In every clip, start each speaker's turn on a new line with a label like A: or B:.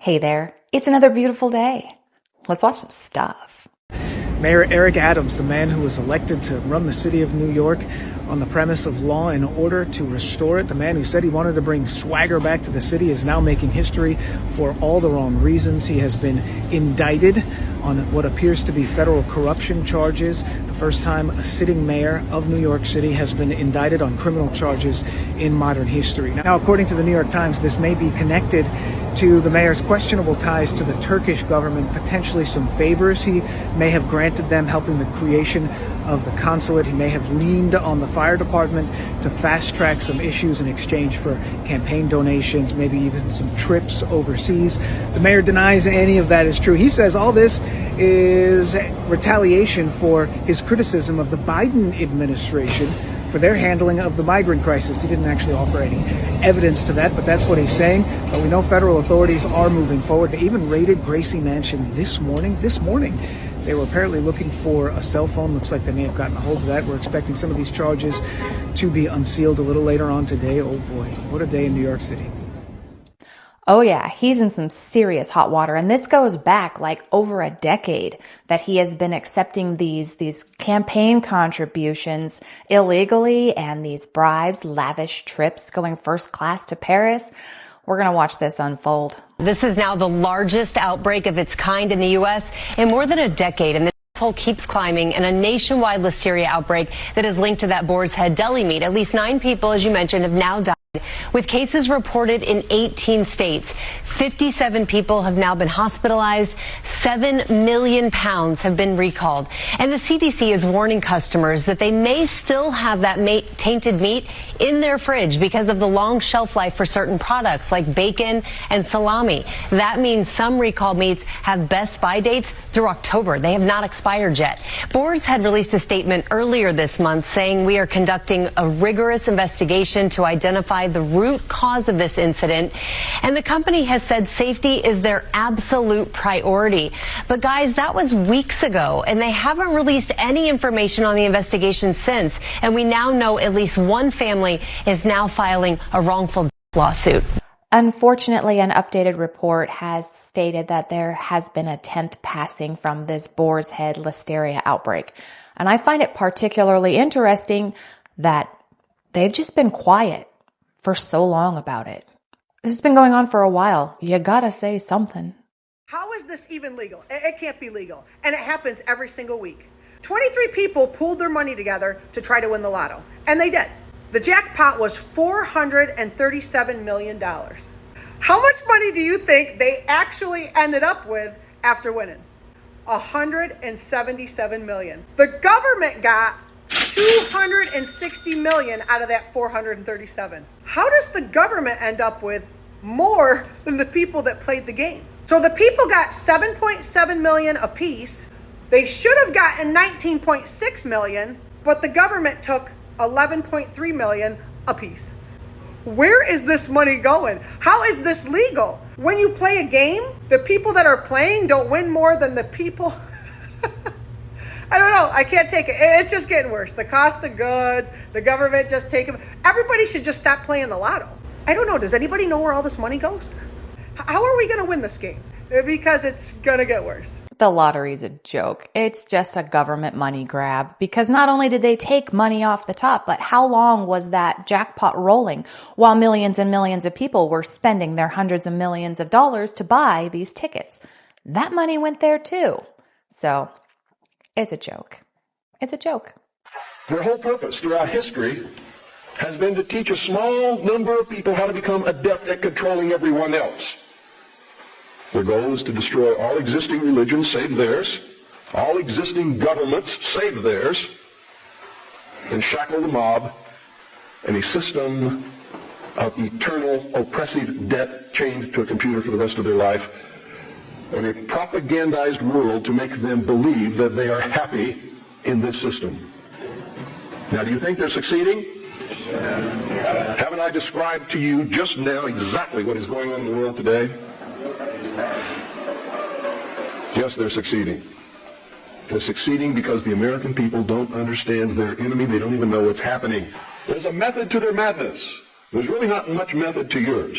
A: Hey there, it's another beautiful day. Let's watch some stuff.
B: Mayor Eric Adams, the man who was elected to run the city of New York on the premise of law and order to restore it, the man who said he wanted to bring swagger back to the city, is now making history for all the wrong reasons. He has been indicted on what appears to be federal corruption charges. The first time a sitting mayor of New York City has been indicted on criminal charges in modern history. Now, according to the New York Times, this may be connected to the mayor's questionable ties to the Turkish government, potentially some favors he may have granted them, helping the creation of the consulate. He may have leaned on the fire department to fast track some issues in exchange for campaign donations, maybe even some trips overseas. The mayor denies any of that is true. He says all this is retaliation for his criticism of the Biden administration for their handling of the migrant crisis. He didn't actually offer any evidence to that, but that's what he's saying. But we know federal authorities are moving forward. They even raided Gracie Mansion this morning. They were apparently looking for a cell phone. Looks like they may have gotten a hold of that. We're expecting some of these charges to be unsealed a little later on today. Oh boy, what a day in New York City.
A: Oh yeah, he's in some serious hot water, and this goes back like over a decade that he has been accepting these campaign contributions illegally and these bribes, lavish trips, going first class to Paris. We're going to watch this unfold.
C: This is now the largest outbreak of its kind in the U.S. in more than a decade, and the toll keeps climbing in a nationwide listeria outbreak that is linked to that Boar's Head deli meat. At least 9 people, as you mentioned, have now died, with cases reported in 18 states. 57 people have now been hospitalized. 7 million pounds have been recalled. And the CDC is warning customers that they may still have that tainted meat in their fridge because of the long shelf life for certain products like bacon and salami. That means some recalled meats have best buy dates through October. They have not expired yet. Boar's Head released a statement earlier this month saying we are conducting a rigorous investigation to identify the root cause of this incident. And the company has said safety is their absolute priority. But guys, that was weeks ago, and they haven't released any information on the investigation since. And we now know at least one family is now filing a wrongful death lawsuit.
A: Unfortunately, an updated report has stated that there has been a 10th passing from this Boar's Head listeria outbreak. And I find it particularly interesting that they've just been quiet for so long about it. This has been going on for a while. You gotta say something.
D: How is this even legal? It can't be legal. And it happens every single week. 23 people pooled their money together to try to win the lotto. And they did. The jackpot was $437 million. How much money do you think they actually ended up with after winning? $177 million. The government got $260 million out of that 437. How does the government end up with more than the people that played the game? So the people got $7.7 million apiece. They should have gotten $19.6 million, but the government took $11.3 million apiece. Where is this money going? How is this legal? When you play a game, the people that are playing don't win more than the people. I don't know. I can't take it. It's just getting worse. The cost of goods, the government just taking. Everybody should just stop playing the lotto. I don't know. Does anybody know where all this money goes? How are we going to win this game? Because it's going to get worse.
A: The lottery's a joke. It's just a government money grab, because not only did they take money off the top, but how long was that jackpot rolling while millions and millions of people were spending their hundreds of millions of dollars to buy these tickets? That money went there too. So it's a joke. It's a joke.
E: Their whole purpose throughout history has been to teach a small number of people how to become adept at controlling everyone else. Their goal is to destroy all existing religions save theirs, all existing governments save theirs, and shackle the mob in a system of eternal oppressive debt chained to a computer for the rest of their life, and a propagandized world to make them believe that they are happy in this system. Now, do you think they're succeeding? Haven't I described to you just now exactly what is going on in the world today? Yes, they're succeeding. They're succeeding because the American people don't understand their enemy. They don't even know what's happening. There's a method to their madness. There's really not much method to yours.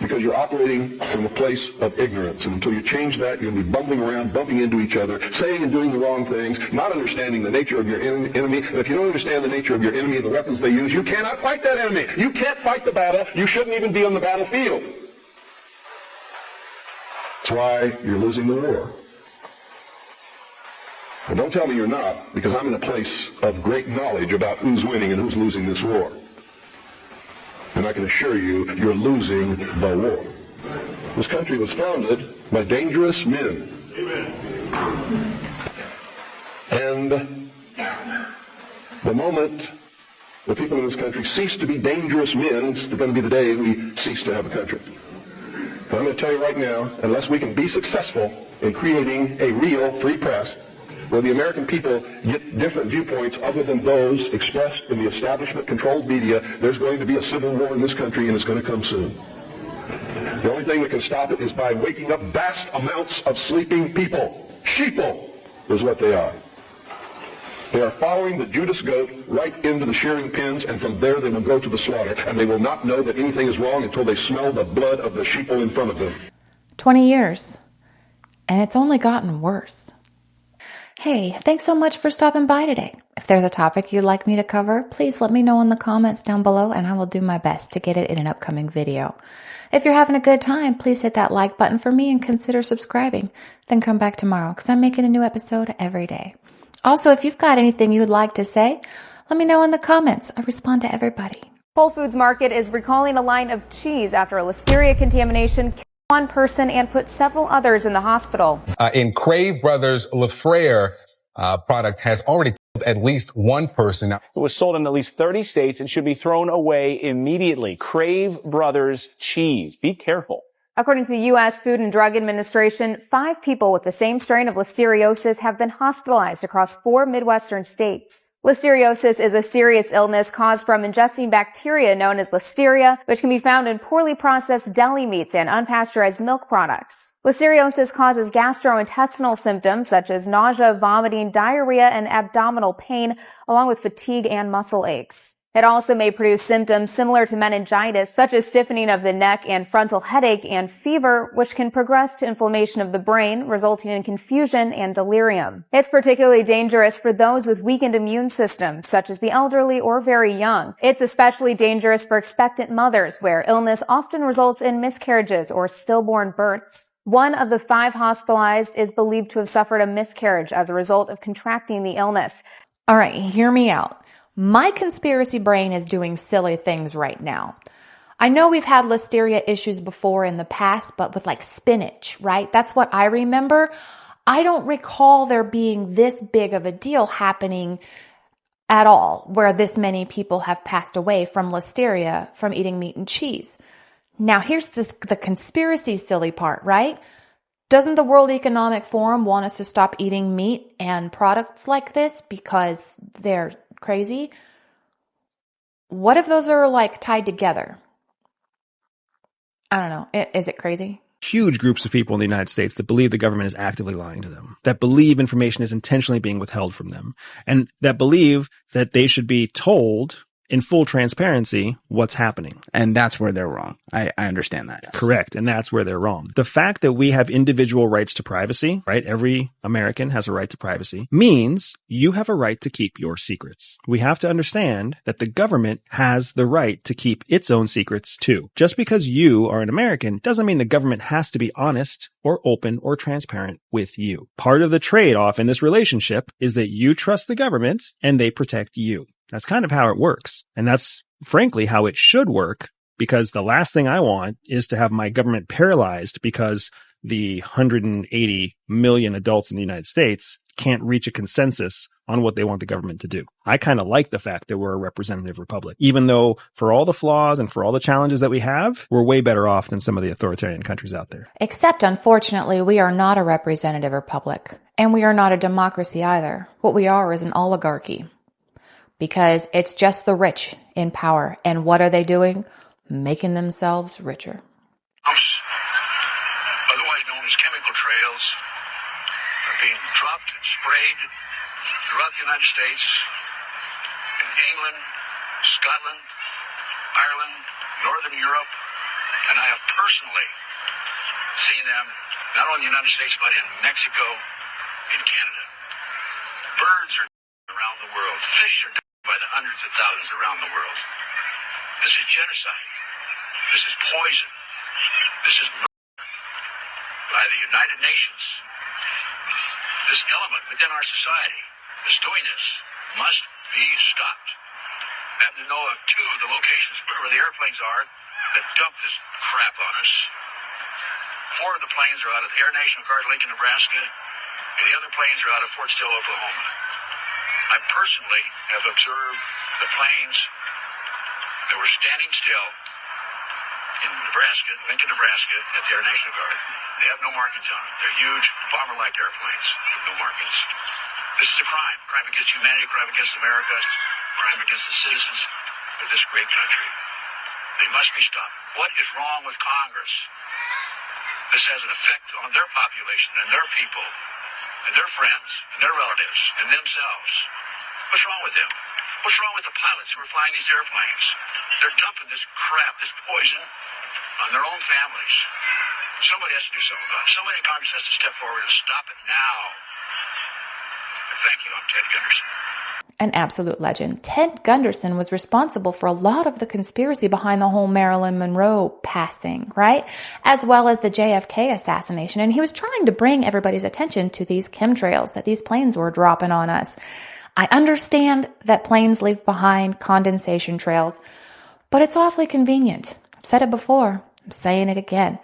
E: because you're operating from a place of ignorance. And until you change that, you're going to be bumbling around, bumping into each other, saying and doing the wrong things, not understanding the nature of your enemy. And if you don't understand the nature of your enemy and the weapons they use, you cannot fight that enemy. You can't fight the battle. You shouldn't even be on the battlefield. That's why you're losing the war. Well, don't tell me you're not, because I'm in a place of great knowledge about who's winning and who's losing this war. And I can assure you, you're losing the war. This country was founded by dangerous men. Amen. And the moment the people in this country cease to be dangerous men, it's going to be the day we cease to have a country. But I'm going to tell you right now, unless we can be successful in creating a real free press, where the American people get different viewpoints other than those expressed in the establishment-controlled media, there's going to be a civil war in this country, and it's going to come soon. The only thing that can stop it is by waking up vast amounts of sleeping people. Sheeple is what they are. They are following the Judas goat right into the shearing pens, and from there they will go to the slaughter, and they will not know that anything is wrong until they smell the blood of the sheeple in front of them.
A: 20 years. And it's only gotten worse. Hey, thanks so much for stopping by today. If there's a topic you'd like me to cover, please let me know in the comments down below and I will do my best to get it in an upcoming video. If you're having a good time, please hit that like button for me and consider subscribing. Then come back tomorrow because I'm making a new episode every day. Also, if you've got anything you would like to say, let me know in the comments. I respond to everybody.
F: Whole Foods Market is recalling a line of cheese after a listeria contamination killed one person and put several others in the hospital.
G: In Crave Brothers Lafrere product has already killed at least one person.
H: It was sold in at least 30 states and should be thrown away immediately. Crave Brothers cheese. Be careful.
F: According to the U.S. Food and Drug Administration, 5 people with the same strain of listeriosis have been hospitalized across 4 Midwestern states. Listeriosis is a serious illness caused from ingesting bacteria known as listeria, which can be found in poorly processed deli meats and unpasteurized milk products. Listeriosis causes gastrointestinal symptoms such as nausea, vomiting, diarrhea, and abdominal pain, along with fatigue and muscle aches. It also may produce symptoms similar to meningitis, such as stiffening of the neck and frontal headache and fever, which can progress to inflammation of the brain, resulting in confusion and delirium. It's particularly dangerous for those with weakened immune systems, such as the elderly or very young. It's especially dangerous for expectant mothers, where illness often results in miscarriages or stillborn births. 1 of the 5 hospitalized is believed to have suffered a miscarriage as a result of contracting the illness.
A: All right, hear me out. My conspiracy brain is doing silly things right now. I know we've had listeria issues before in the past, but with like spinach, right? That's what I remember. I don't recall there being this big of a deal happening at all, where this many people have passed away from listeria from eating meat and cheese. Now, here's the conspiracy silly part, right? Doesn't the World Economic Forum want us to stop eating meat and products like this because they're crazy? What if those are like tied together? I don't know. Is it crazy?
I: Huge groups of people in the United States that believe the government is actively lying to them, that believe information is intentionally being withheld from them, and that believe that they should be told in full transparency what's happening.
J: And that's where they're wrong. I understand that.
I: Correct. And that's where they're wrong. The fact that we have individual rights to privacy, right? Every American has a right to privacy, means you have a right to keep your secrets. We have to understand that the government has the right to keep its own secrets too. Just because you are an American doesn't mean the government has to be honest or open or transparent with you. Part of the trade-off in this relationship is that you trust the government and they protect you. That's kind of how it works. And that's frankly how it should work, because the last thing I want is to have my government paralyzed because the 180 million adults in the United States can't reach a consensus on what they want the government to do. I kind of like the fact that we're a representative republic, even though for all the flaws and for all the challenges that we have, we're way better off than some of the authoritarian countries out there.
A: Except, unfortunately, we are not a representative republic, and we are not a democracy either. What we are is an oligarchy. Because it's just the rich in power. And what are they doing? Making themselves richer.
K: Otherwise known as chemical trails, are being dropped and sprayed throughout the United States, in England, Scotland, Ireland, Northern Europe, And I have personally seen them, not only in the United States, but in Mexico and Canada. Birds are around the world. Fish are by the hundreds of thousands around the world. This is genocide. This is poison. This is murder by the United Nations. This element within our society that's doing this must be stopped. I happen to know of two of the locations where the airplanes are that dump this crap on us. 4 of the planes are out of Air National Guard, Lincoln, Nebraska, and the other planes are out of Fort Sill, Oklahoma. I personally have observed the planes that were standing still in Nebraska, Lincoln, Nebraska, at the Air National Guard. They have no markings on them. They're huge, bomber-like airplanes with no markings. This is a crime. Crime against humanity, crime against America, crime against the citizens of this great country. They must be stopped. What is wrong with Congress? This has an effect on their population and their people and their friends and their relatives and themselves. What's wrong with them? What's wrong with the pilots who are flying these airplanes? They're dumping this crap, this poison, on their own families. Somebody has to do something about it. Somebody in Congress has to step forward and stop it now. Thank you. I'm Ted Gunderson.
A: An absolute legend. Ted Gunderson was responsible for a lot of the conspiracy behind the whole Marilyn Monroe passing, right? As well as the JFK assassination. And he was trying to bring everybody's attention to these chemtrails that these planes were dropping on us. I understand that planes leave behind condensation trails, but it's awfully convenient. I've said it before. I'm saying it again.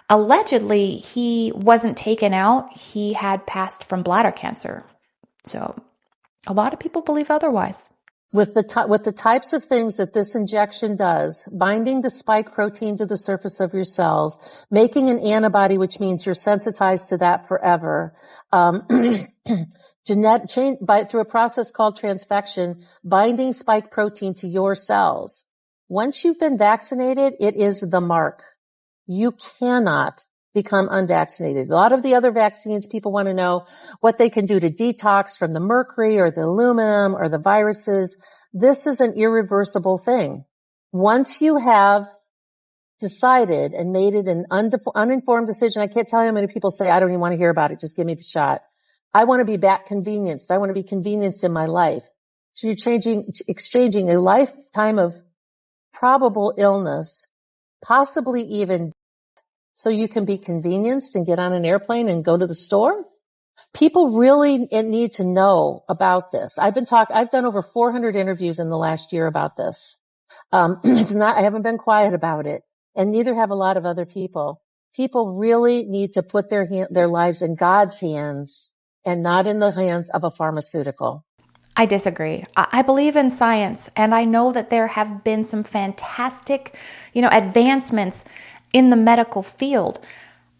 A: Allegedly, he wasn't taken out. He had passed from bladder cancer. So a lot of people believe otherwise.
L: With the types of things that this injection does, binding the spike protein to the surface of your cells, making an antibody, which means you're sensitized to that forever, through a process called transfection, binding spike protein to your cells. Once you've been vaccinated, it is the mark. You cannot become unvaccinated. A lot of the other vaccines, people want to know what they can do to detox from the mercury or the aluminum or the viruses. This is an irreversible thing. Once you have decided and made it an uninformed decision, I can't tell you how many people say, I don't even want to hear about it. Just give me the shot. I want to be back convenienced. I want to be convenienced in my life. So you're exchanging a lifetime of probable illness, possibly even so you can be convenienced and get on an airplane and go to the store? People really need to know about this. I've done over 400 interviews in the last year about this. I haven't been quiet about it, and neither have a lot of other people. People really need to put their lives in God's hands and not in the hands of a pharmaceutical.
A: I disagree. I believe in science, and I know that there have been some fantastic, advancements in the medical field.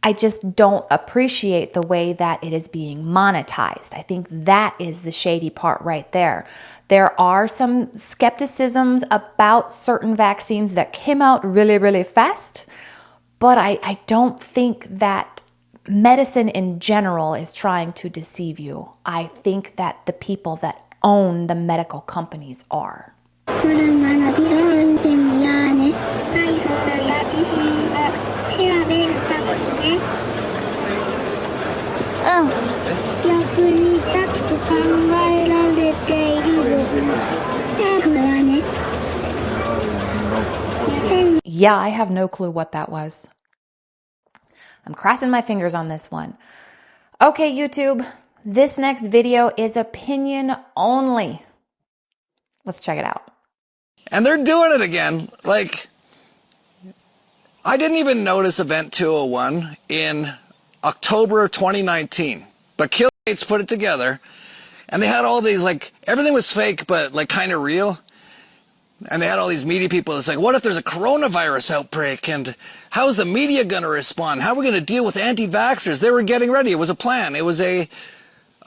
A: I just don't appreciate the way that it is being monetized. I think that is the shady part right there. There are some skepticisms about certain vaccines that came out really, really fast, but I don't think that medicine in general is trying to deceive you. I think that the people that own the medical companies are. Yeah, I have no clue what that was. I'm crossing my fingers on this one. Okay, YouTube, this next video is opinion only. Let's check it out.
M: And they're doing it again. I didn't even notice Event 201 in October 2019, but Bill Gates put it together, and they had all these, everything was fake, but, kind of real. And they had all these media people. It's what if there's a coronavirus outbreak, and how's the media going to respond? How are we going to deal with anti-vaxxers? They were getting ready. It was a plan. It was a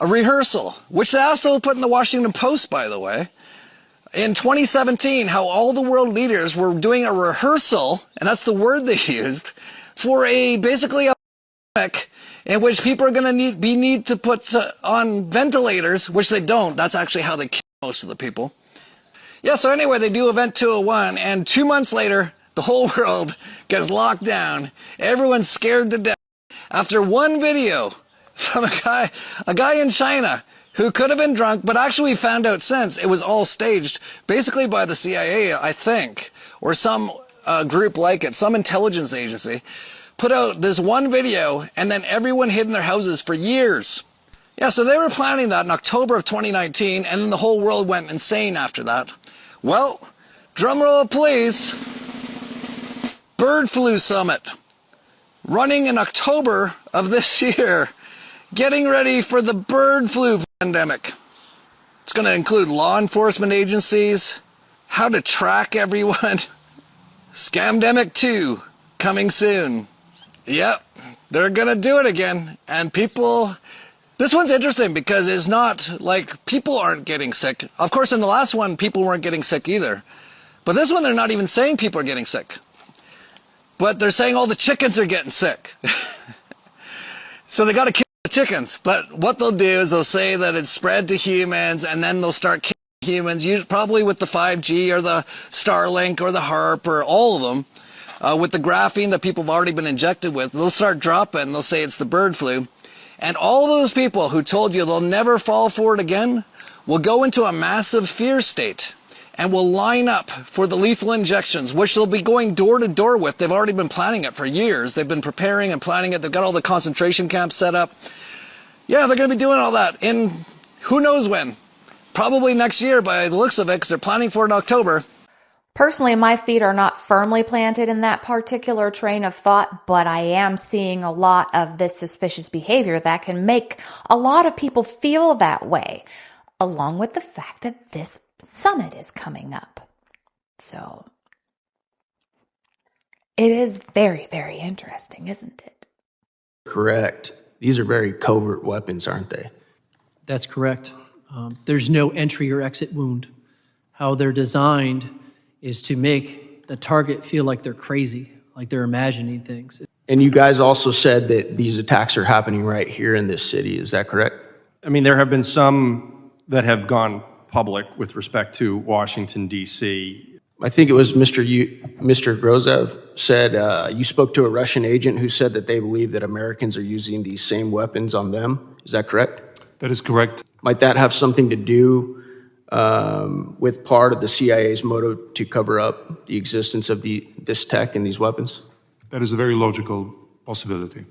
M: rehearsal, which they also put in the Washington Post, by the way. In 2017, how all the world leaders were doing a rehearsal, and that's the word they used, for basically a pandemic in which people are going to need to put on ventilators, which they don't. That's actually how they kill most of the people. Yeah, so anyway, they do Event 201, and 2 months later, the whole world gets locked down. Everyone's scared to death. After one video from a guy in China who could have been drunk, but actually found out since it was all staged, basically by the CIA, I think, or some group like it, some intelligence agency, put out this one video, and then everyone hid in their houses for years. Yeah, so they were planning that in October of 2019, and then the whole world went insane after that. Well, drumroll please, bird flu summit, running in October of this year, getting ready for the bird flu pandemic. It's going to include law enforcement agencies, how to track everyone. Scamdemic 2 coming soon. Yep, they're going to do it again. And people, this one's interesting because it's not like people aren't getting sick. Of course, in the last one, people weren't getting sick either. But this one, they're not even saying people are getting sick. But they're saying all the chickens are getting sick. So they got to kill the chickens. But what they'll do is they'll say that it's spread to humans, and then they'll start killing humans, probably with the 5G or the Starlink or the HARP or all of them, with the graphene that people have already been injected with. They'll start dropping. They'll say it's the bird flu. And all those people who told you they'll never fall for it again will go into a massive fear state and will line up for the lethal injections, which they'll be going door to door with. They've already been planning it for years. They've been preparing and planning it. They've got all the concentration camps set up. Yeah, they're going to be doing all that in who knows when. Probably next year by the looks of it, because they're planning for it in October.
A: Personally, my feet are not firmly planted in that particular train of thought, but I am seeing a lot of this suspicious behavior that can make a lot of people feel that way, along with the fact that this summit is coming up. So it is very, very interesting, isn't it?
N: Correct. These are very covert weapons, aren't they?
O: That's correct. There's no entry or exit wound. How they're designed is to make the target feel like they're crazy, like they're imagining things.
N: And you guys also said that these attacks are happening right here in this city. Is that correct?
P: I mean, there have been some that have gone public with respect to Washington, D.C.
N: I think it was Mr. Grozev said you spoke to a Russian agent who said that they believe that Americans are using these same weapons on them. Is that correct?
P: That is correct.
N: Might that have something to do with part of the CIA's motive to cover up the existence of this tech and these weapons?
P: That is a very logical possibility.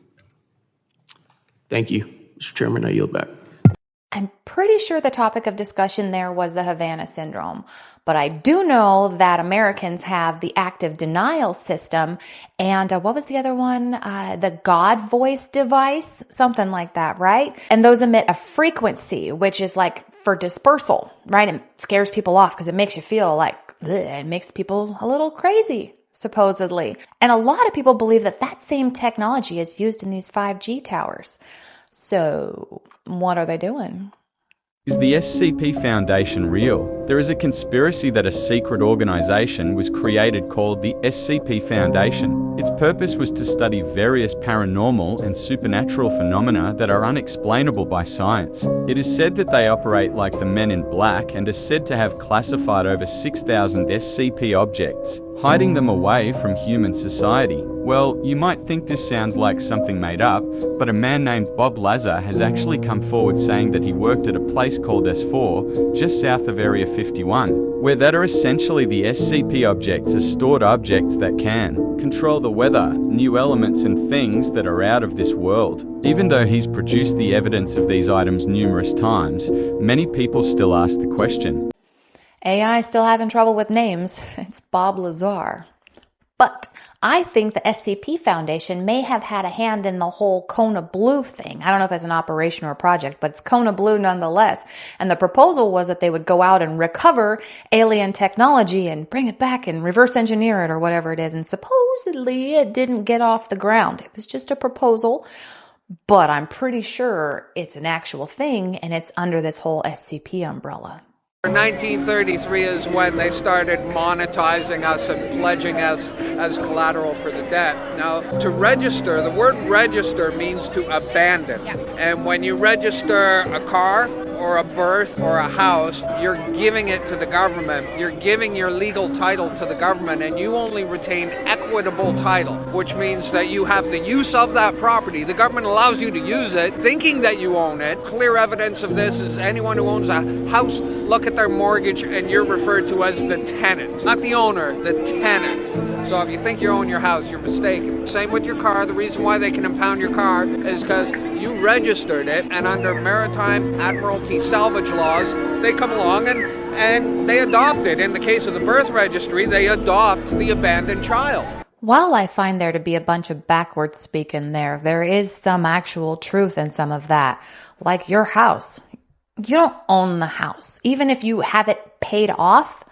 N: Thank you. Mr. Chairman, I yield back.
A: I'm pretty sure the topic of discussion there was the Havana syndrome, but I do know that Americans have the active denial system and what was the other one? The God voice device, something like that, right? And those emit a frequency, which is like for dispersal, right? It scares people off because it makes you feel like, it makes people a little crazy, supposedly. And a lot of people believe that that same technology is used in these 5G towers. So what are they doing?
Q: Is the SCP Foundation real? There is a conspiracy that a secret organization was created called the SCP Foundation. Its purpose was to study various paranormal and supernatural phenomena that are unexplainable by science. It is said that they operate like the Men in Black and are said to have classified over 6,000 SCP objects, hiding them away from human society. Well, you might think this sounds like something made up, but a man named Bob Lazar has actually come forward saying that he worked at a place called S4, just south of Area 51, where that are essentially the SCP objects are stored objects that can control the weather, new elements and things that are out of this world. Even though he's produced the evidence of these items numerous times, many people still ask the question.
A: AI still having trouble with names. It's Bob Lazar. But I think the SCP Foundation may have had a hand in the whole Kona Blue thing. I don't know if it's an operation or a project, but it's Kona Blue nonetheless. And the proposal was that they would go out and recover alien technology and bring it back and reverse engineer it or whatever it is. And supposedly it didn't get off the ground. It was just a proposal, but I'm pretty sure it's an actual thing and it's under this whole SCP umbrella.
R: 1933 is when they started monetizing us and pledging us as collateral for the debt. Now, to register, the word register means to abandon. And when you register a car, or a birth or a house, you're giving it to the government. You're giving your legal title to the government, and you only retain equitable title, which means that you have the use of that property. The government allows you to use it, thinking that you own it. Clear evidence of this is anyone who owns a house, look at their mortgage, and you're referred to as the tenant. Not the owner, the tenant. So if you think you own your house, you're mistaken. Same with your car. The reason why they can impound your car is because you registered it, and under maritime admiralty salvage laws, they come along and they adopt it. In the case of the birth registry, they adopt the abandoned child.
A: While I find there to be a bunch of backwards speaking there is some actual truth in some of that. Like your house. You don't own the house. Even if you have it paid off,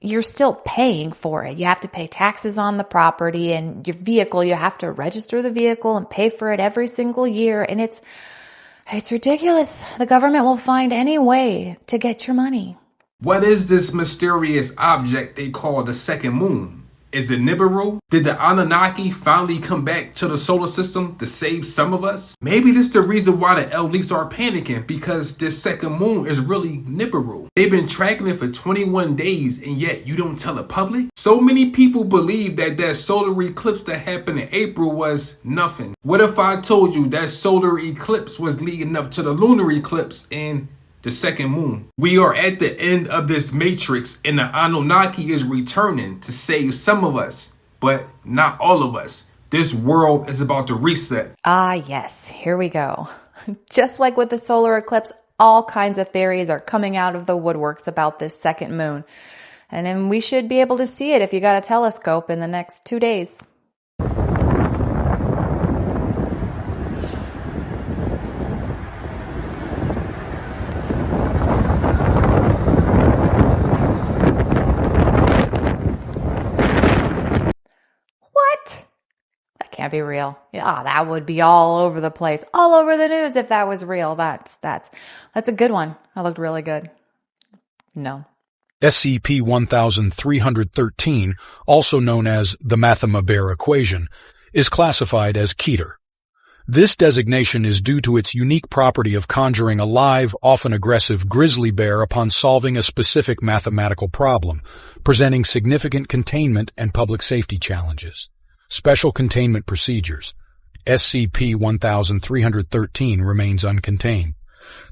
A: you're still paying for it. You have to pay taxes on the property, and your vehicle, you have to register the vehicle and pay for it every single year. And it's ridiculous. The government will find any way to get your money.
S: What is this mysterious object they call the second moon? Is it Nibiru? Did the Anunnaki finally come back to the solar system to save some of us? Maybe this is the reason why the elites are panicking, because this second moon is really Nibiru. They've been tracking it for 21 days, and yet you don't tell the public? So many people believe that solar eclipse that happened in April was nothing. What if I told you that solar eclipse was leading up to the lunar eclipse and the second moon? We are at the end of this matrix, and the Anunnaki is returning to save some of us, but not all of us. This world is about to reset.
A: Ah, yes. Here we go. Just like with the solar eclipse, all kinds of theories are coming out of the woodworks about this second moon. And then we should be able to see it if you got a telescope in the next 2 days. Can't be real. Yeah, that would be all over the place, all over the news if that was real. That's a good one. That looked really good. No.
T: SCP-1313, also known as the Mathema-Bear equation, is classified as Keter. This designation is due to its unique property of conjuring a live, often aggressive grizzly bear upon solving a specific mathematical problem, presenting significant containment and public safety challenges. Special Containment Procedures. SCP-1313 remains uncontained.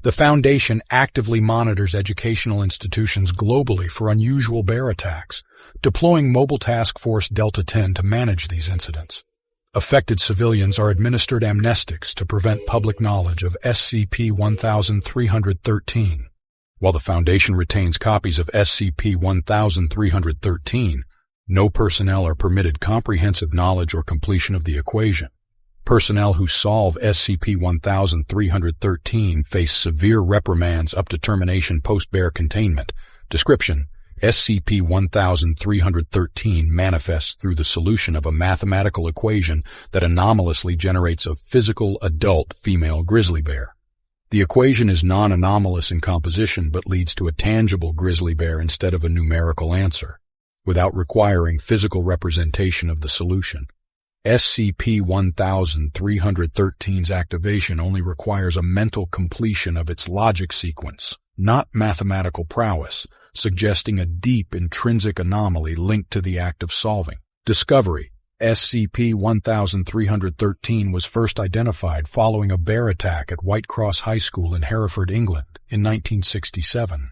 T: The Foundation actively monitors educational institutions globally for unusual bear attacks, deploying Mobile Task Force Delta 10 to manage these incidents. Affected civilians are administered amnestics to prevent public knowledge of SCP-1313. While the Foundation retains copies of SCP-1313, no personnel are permitted comprehensive knowledge or completion of the equation. Personnel who solve SCP-1313 face severe reprimands up to termination post-bear containment. Description: SCP-1313 manifests through the solution of a mathematical equation that anomalously generates a physical adult female grizzly bear. The equation is non-anomalous in composition but leads to a tangible grizzly bear instead of a numerical answer, without requiring physical representation of the solution. SCP-1313's activation only requires a mental completion of its logic sequence, not mathematical prowess, suggesting a deep intrinsic anomaly linked to the act of solving. Discovery: SCP-1313 was first identified following a bear attack at White Cross High School in Hereford, England, in 1967.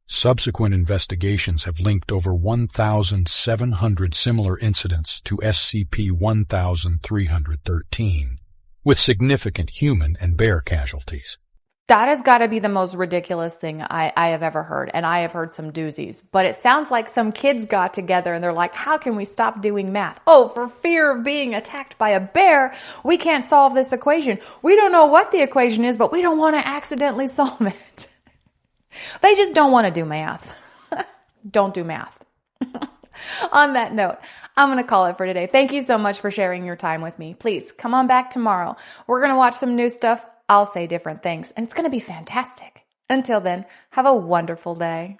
T: Subsequent investigations have linked over 1,700 similar incidents to SCP-1313, with significant human and bear casualties.
A: That has got to be the most ridiculous thing I have ever heard, and I have heard some doozies. But it sounds like some kids got together and they're like, how can we stop doing math? Oh, for fear of being attacked by a bear, we can't solve this equation. We don't know what the equation is, but we don't want to accidentally solve it. They just don't want to do math. Don't do math. On that note, I'm going to call it for today. Thank you so much for sharing your time with me. Please come on back tomorrow. We're going to watch some new stuff. I'll say different things, and it's going to be fantastic. Until then, have a wonderful day.